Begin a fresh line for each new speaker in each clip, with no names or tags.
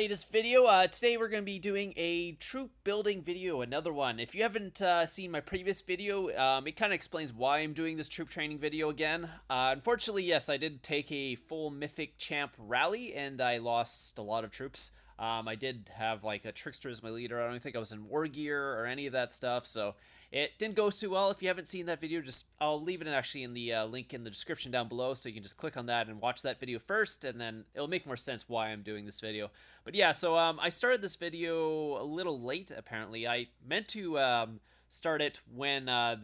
latest video. Today we're going to be doing a troop building video, another one. If you haven't seen my previous video, it kind of explains why I'm doing this troop training video again. Unfortunately, yes, I did take a full Mythic Champ rally, and I lost a lot of troops. I did have like a Trickster as my leader. I don't think I was in war gear or any of that stuff, so it didn't go too well. If you haven't seen that video, I'll leave it actually in the link in the description down below, so you can just click on that and watch that video first, and then it'll make more sense why I'm doing this video. But yeah, so I started this video a little late, apparently. I meant to start it when I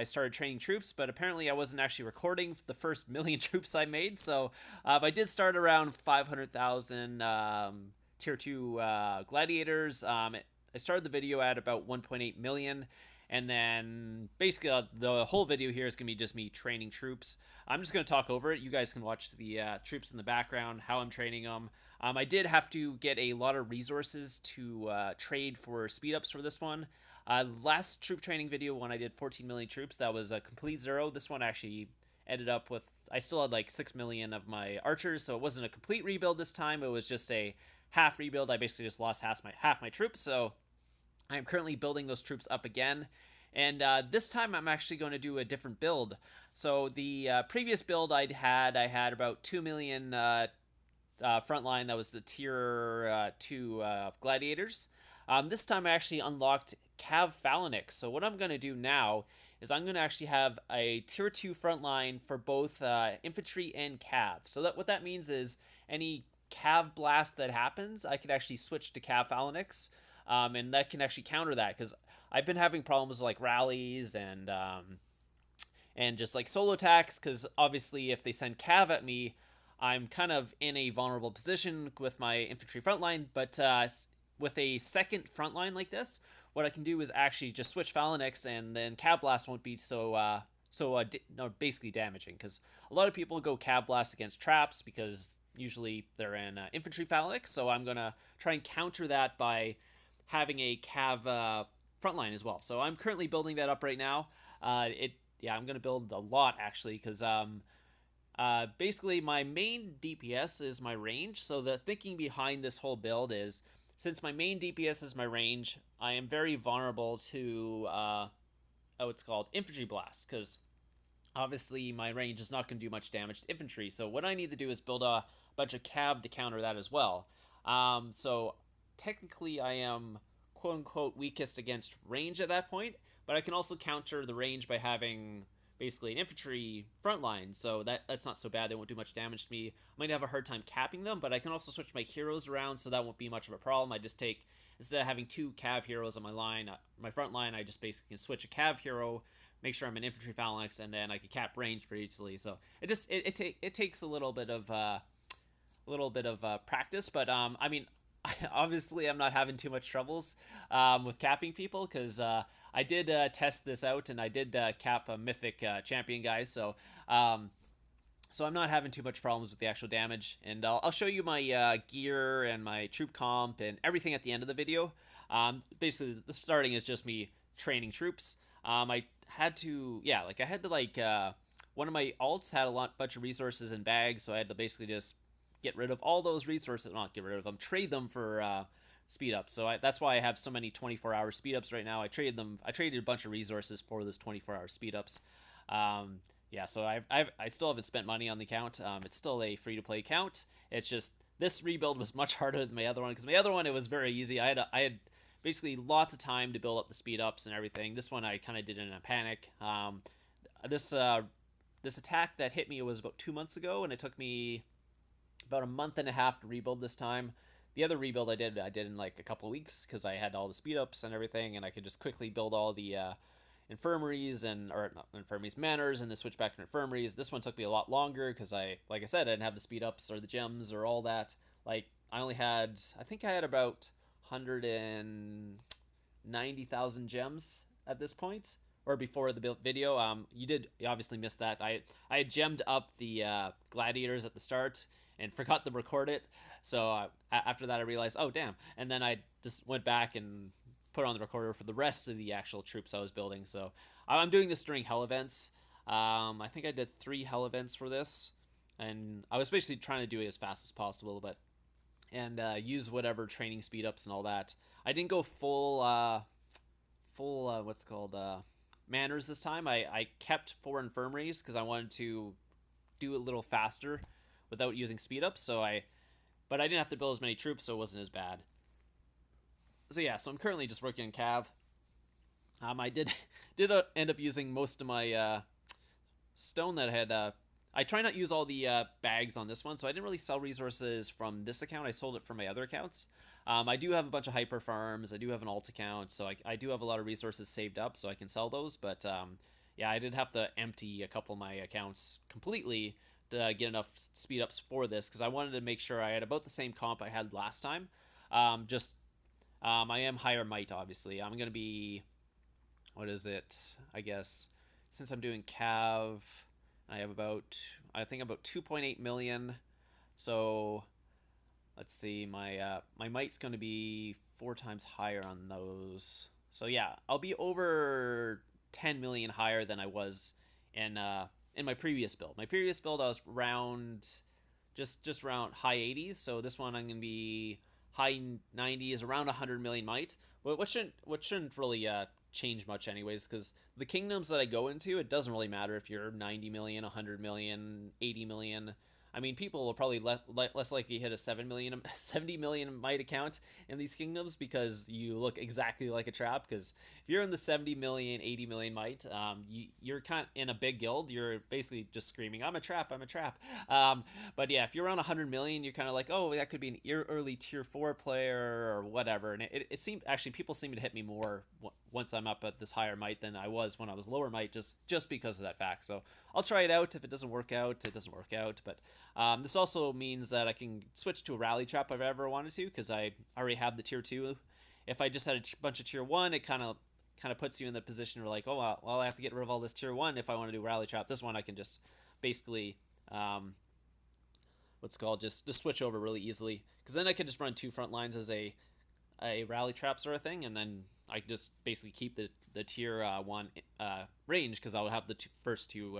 started training troops, but apparently I wasn't actually recording the first million troops I made, so I did start around 500,000 tier 2 gladiators. I started the video at about 1.8 million, and then basically the whole video here is going to be just me training troops. I'm just going to talk over it. You guys can watch the troops in the background, how I'm training them. I did have to get a lot of resources to trade for speed ups for this one. Last troop training video, when I did 14 million troops, that was a complete zero. This one actually ended up with, I still had like 6 million of my archers, so it wasn't a complete rebuild this time. It was just a half rebuild. I basically just lost half my troops, so I am currently building those troops up again. And this time I'm actually going to do a different build. So the previous build I had about 2 million frontline. That was the tier 2 gladiators. This time I actually unlocked Cav Phalanx. So what I'm going to do now is I'm going to actually have a tier 2 frontline for both infantry and cav. So what that means is any cav blast that happens, I could actually switch to Cav Phalanx, and that can actually counter that, because I've been having problems with like rallies and just like solo attacks, because obviously if they send cav at me, I'm kind of in a vulnerable position with my infantry frontline. But with a second frontline like this, what I can do is actually just switch Phalanx, and then cav blast won't be basically damaging, because a lot of people go cav blast against traps because usually they're in infantry Phalanx. So I'm gonna try and counter that by having a cav frontline as well. So I'm currently building that up right now. I'm gonna build a lot actually, because basically my main DPS is my range. So the thinking behind this whole build is, since my main DPS is my range, I am very vulnerable to what's called infantry blasts, because obviously my range is not going to do much damage to infantry. So what I need to do is build a bunch of cav to counter that as well. So technically I am quote-unquote weakest against range at that point, but I can also counter the range by having basically an infantry frontline, so that's not so bad. They won't do much damage to me. I might have a hard time capping them, but I can also switch my heroes around, so that won't be much of a problem. I just take, instead of having 2 cav heroes on my line, my front line, I just basically can switch a cav hero, make sure I'm an infantry phalanx, and then I can cap range pretty easily. So it takes a little bit of practice, but I mean, obviously I'm not having too much troubles with capping people, because I did test this out, and I did cap a mythic champion, guys. So so I'm not having too much problems with the actual damage, and I'll show you my gear and my troop comp and everything at the end of the video. Basically, the starting is just me training troops. I had to one of my alts had a bunch of resources in bags, so I had to basically just get rid of all those resources. Not get rid of them, trade them for speed ups. So that's why I have so many 24-hour speed ups right now. I traded a bunch of resources for this 24-hour speed ups. So I still haven't spent money on the account. It's still a free-to-play account. It's just this rebuild was much harder than my other one, because my other one, it was very easy. I had basically lots of time to build up the speed ups and everything. This one I kind of did in a panic. This attack that hit me was about 2 months ago, and it took me about a month and a half to rebuild this time. The other rebuild I did in like a couple of weeks, because I had all the speed ups and everything, and I could just quickly build all the infirmaries manors, and then switch back to infirmaries. This one took me a lot longer, because like I said, I didn't have the speed ups or the gems or all that. Like, I think I had about 190,000 gems at this point, or before the video. You obviously missed that. I had gemmed up the gladiators at the start and forgot to record it. So after that I realized, oh damn, and then I just went back and put on the recorder for the rest of the actual troops I was building. So I'm doing this during hell events. I think I did 3 hell events for this, and I was basically trying to do it as fast as possible, but and use whatever training speed ups and all that. I didn't go full what's called manners this time. I kept 4 infirmaries because I wanted to do a little faster without using speed ups. But I didn't have to build as many troops, so it wasn't as bad. So yeah, so I'm currently just working on Cav. I did end up using most of my stone that I had. I try not to use all the bags on this one, so I didn't really sell resources from this account. I sold it from my other accounts. I do have a bunch of hyper farms. I do have an alt account, so I do have a lot of resources saved up, so I can sell those. But yeah, I did have to empty a couple of my accounts completely to get enough speed ups for this, because I wanted to make sure I had about the same comp I had last time. I am higher might, obviously. I'm going to be, what is it? I guess, since I'm doing Cav, I have I think about 2.8 million. So, let's see, my might's going to be 4 times higher on those. So yeah, I'll be over 10 million higher than I was in my previous build. My previous build, I was around, just around high 80s. So this one I'm going to be high 90s, around 100 million might. What shouldn't really change much anyways, because the kingdoms that I go into, it doesn't really matter if you're 90 million, 100 million, 80 million. I mean, people will probably less likely hit a 70 million might account in these kingdoms because you look exactly like a trap. Because if you're in the 70 million, 80 million might, you're kind of in a big guild. You're basically just screaming, "I'm a trap! I'm a trap!" But yeah, if you're around 100 million, you're kind of like, "Oh, that could be an early tier 4 player or whatever." And it seemed, actually, people seem to hit me more once I'm up at this higher might than I was when I was lower might, just because of that fact. So I'll try it out. If it doesn't work out, it doesn't work out. But this also means that I can switch to a rally trap if I ever wanted to, because I already have the tier 2. If I just had a bunch of tier 1, it kind of puts you in the position where like, oh, well, I have to get rid of all this tier 1 if I want to do rally trap. This one I can just basically just switch over really easily, because then I can just run 2 front lines as a rally trap sort of thing, and then I just basically keep the tier 1 range, because I'll have the first two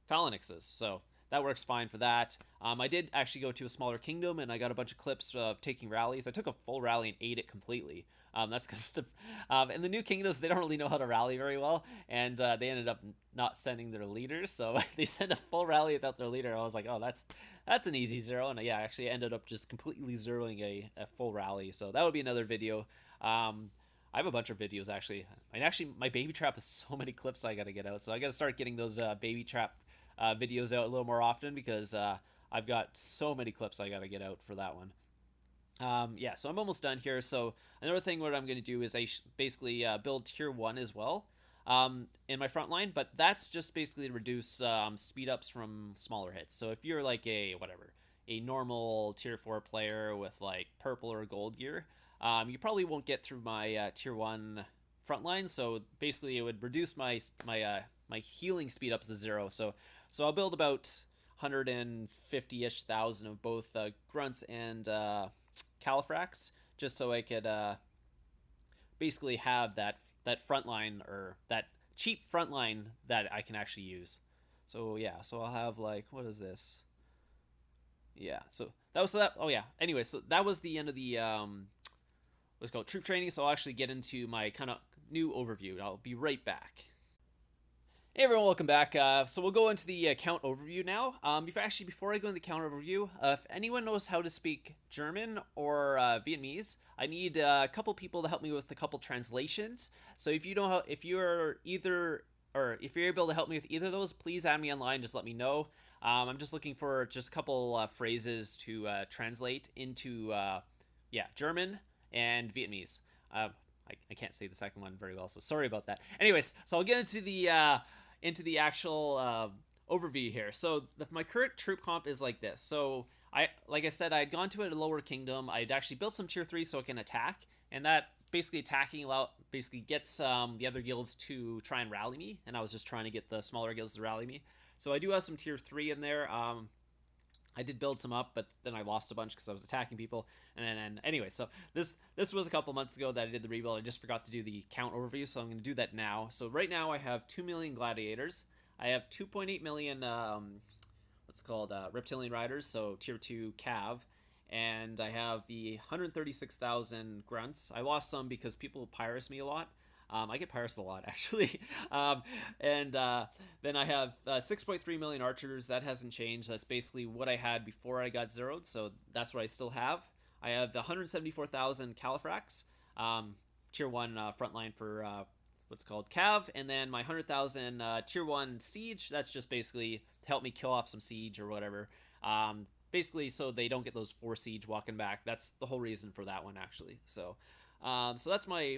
phalanxes. So that works fine for that. I did actually go to a smaller kingdom, and I got a bunch of clips of taking rallies. I took a full rally and ate it completely. That's because in the new kingdoms, they don't really know how to rally very well, and they ended up not sending their leaders, so they sent a full rally without their leader. I was like, oh, that's an easy 0, and yeah, actually ended up just completely zeroing a full rally. So that would be another video. I have a bunch of videos, actually. My baby trap has so many clips I gotta get out, so I gotta start getting those baby trap videos out a little more often, because I've got so many clips I gotta get out for that one. Yeah, so I'm almost done here. So another thing what I'm going to do is basically build tier 1 as well in my front line, but that's just basically to reduce speed ups from smaller hits. So if you're like a normal tier 4 player with like purple or gold gear, you probably won't get through my tier 1 front line. So basically it would reduce my healing speed ups to 0. So I'll build about 150-ish thousand of both grunts and Califrax, just so I could basically have that front line, or that cheap front line that I can actually use. So yeah, so I'll have like, what is this? Yeah, so that was that. Oh yeah. Anyway, so that was the end of the what's called troop training. So I'll actually get into my kind of new overview. I'll be right back. Hey everyone, welcome back. So we'll go into the account overview now. Before I go into the account overview, if anyone knows how to speak German or Vietnamese, I need a couple people to help me with a couple translations. So if you're able to help me with either of those, please add me online. Just let me know. I'm just looking for just a couple phrases to translate into German and Vietnamese. I can't say the second one very well, so sorry about that. Anyways, so I'll get into the actual overview here. So my current troop comp is like this. So like I said, I had gone to a lower kingdom. I'd actually built some tier 3 so I can attack, and that basically gets the other guilds to try and rally me, and I was just trying to get the smaller guilds to rally me. So I do have some tier 3 in there. I did build some up, but then I lost a bunch because I was attacking people. And anyway, so this was a couple months ago that I did the rebuild. I just forgot to do the count overview, so I'm going to do that now. So right now I have 2 million gladiators. I have 2.8 million reptilian riders, so tier 2 cav, and I have the 136,000 grunts. I lost some because people pyrus me a lot. I get pyrused a lot, actually. And then I have 6.3 million archers. That hasn't changed. That's basically what I had before I got zeroed, so that's what I still have. I have 174,000 Califrax, tier 1 frontline for what's called Cav, and then my 100,000 tier 1 siege. That's just basically to help me kill off some siege or whatever. Basically, so they don't get those 4 siege walking back. That's the whole reason for that one, actually. So that's my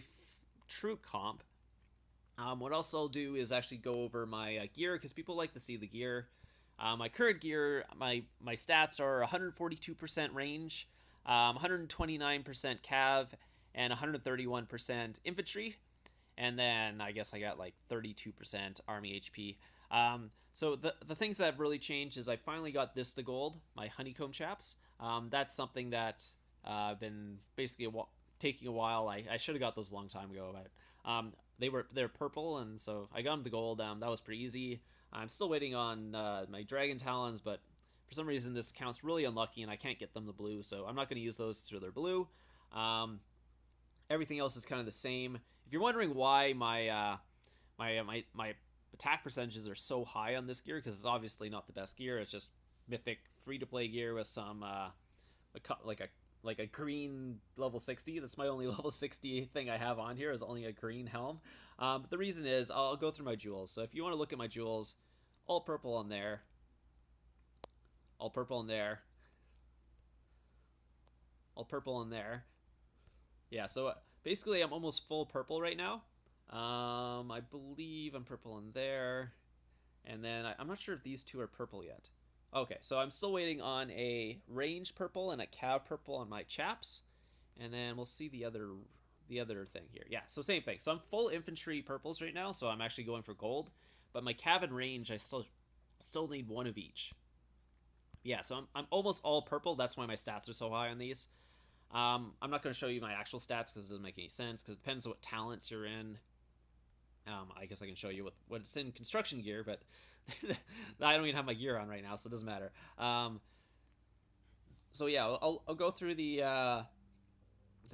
troop comp. What else I'll do is actually go over my gear, because people like to see the gear. My current gear, my stats are 142% range, 129% cav, and 131% infantry. And then I guess I got like 32% army HP. So the things that have really changed is I finally got this to gold, my honeycomb chaps. That's something that I've been basically taking a while. I should have got those a long time ago, but they're purple, and so I got them to gold. That was pretty easy. I'm still waiting on my dragon talons, but for some reason this account's really unlucky and I can't get them to blue, so I'm not going to use those till they're blue. Everything else is kind of the same. If you're wondering why my attack percentages are so high on this gear, because it's obviously not the best gear. It's just mythic free-to-play gear with some like a green level 60. That's my only level 60 thing I have on here, is only a green helm. But the reason is, I'll go through my jewels. So if you want to look at my jewels, all purple on there, all purple on there, all purple on there. Yeah, so basically I'm almost full purple right now. I believe I'm purple in there. And then I'm not sure if these two are purple yet. Okay, so I'm still waiting on a range purple and a cav purple on my chaps. And then we'll see the other thing here. Yeah, so same thing. So I'm full infantry purples right now, so I'm actually going for gold. But my cav and range, I still need one of each. Yeah, so I'm almost all purple. That's why my stats are so high on these. I'm not going to show you my actual stats because it doesn't make any sense, because it depends on what talents you're in. I guess I can show you what's in construction gear, but I don't even have my gear on right now, so it doesn't matter. So yeah, I'll go through the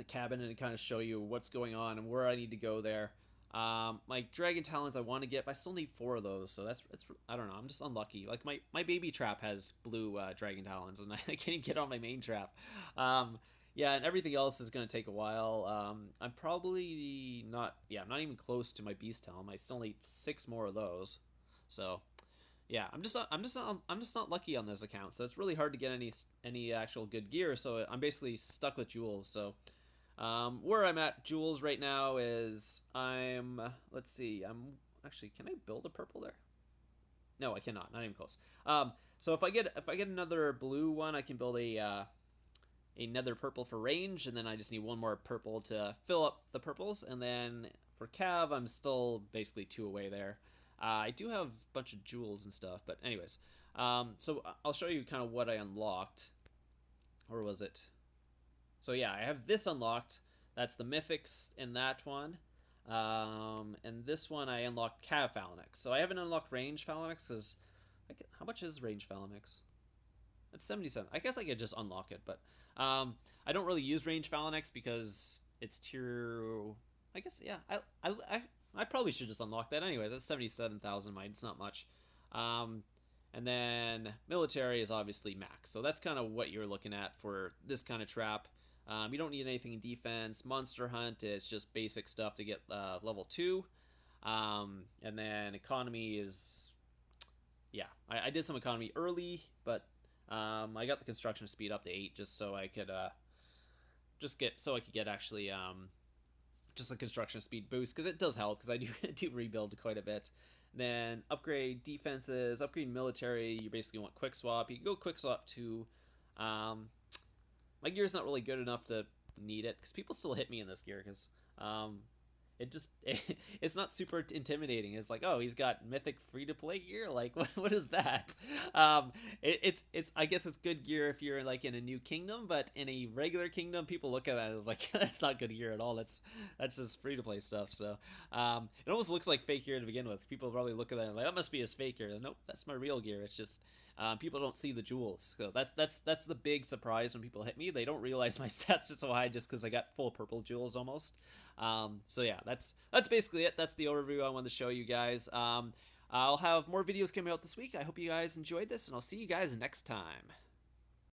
cabin and kind of show you what's going on and where I need to go there. My dragon talons I want to get, but I still need 4 of those, so that's I don't know, I'm just unlucky. Like my baby trap has blue dragon talons, and I can't even get on my main trap. Yeah, and everything else is going to take a while. I'm probably not, I'm not even close to my beast helm. I still need 6 more of those. So, yeah, I'm just not lucky on this account. So it's really hard to get any actual good gear. So I'm basically stuck with jewels. So, where I'm at jewels right now is let's see. Actually, can I build a purple there? No, I cannot. Not even close. So if I get another blue one, I can build another purple for range, and then I just need 1 more purple to fill up the purples, and then for cav, I'm still basically 2 away there. I do have a bunch of jewels and stuff, but anyways. So I'll show you kind of what I unlocked. Or was it? So yeah, I have this unlocked. That's the mythics in that one. And this one I unlocked cav phalanx. So I haven't unlocked range phalanx, because how much is range phalanx? It's 77. I guess I could just unlock it, but I don't really use range phalanx because it's tier. I guess yeah. I probably should just unlock that anyways. That's 77,000 mine. It's not much. And then military is obviously max. So that's kind of what you're looking at for this kind of trap. You don't need anything in defense. Monster hunt is just basic stuff to get level 2. And then economy is, yeah. I did some economy early, but I got the construction speed up to 8 just so I could get actually just a construction speed boost, because it does help, because I do rebuild quite a bit. Then upgrade defenses, upgrade military. You basically want quick swap. You can go quick swap to. My gear's not really good enough to need it, because people still hit me in this gear, because it's not super intimidating. It's like, oh, he's got mythic free to play gear. Like, what is that? It's I guess it's good gear if you're like in a new kingdom, but in a regular kingdom, people look at that and it's like, that's not good gear at all. That's just free to play stuff. So it almost looks like fake gear to begin with. People probably look at that and like, that must be his fake gear. Nope, that's my real gear. It's just People don't see the jewels. So that's the big surprise when people hit me. They don't realize my stats are so high just because I got full purple jewels almost. So yeah, that's basically it. That's the overview I wanted to show you guys. I'll have more videos coming out this week. I hope you guys enjoyed this, and I'll see you guys next time.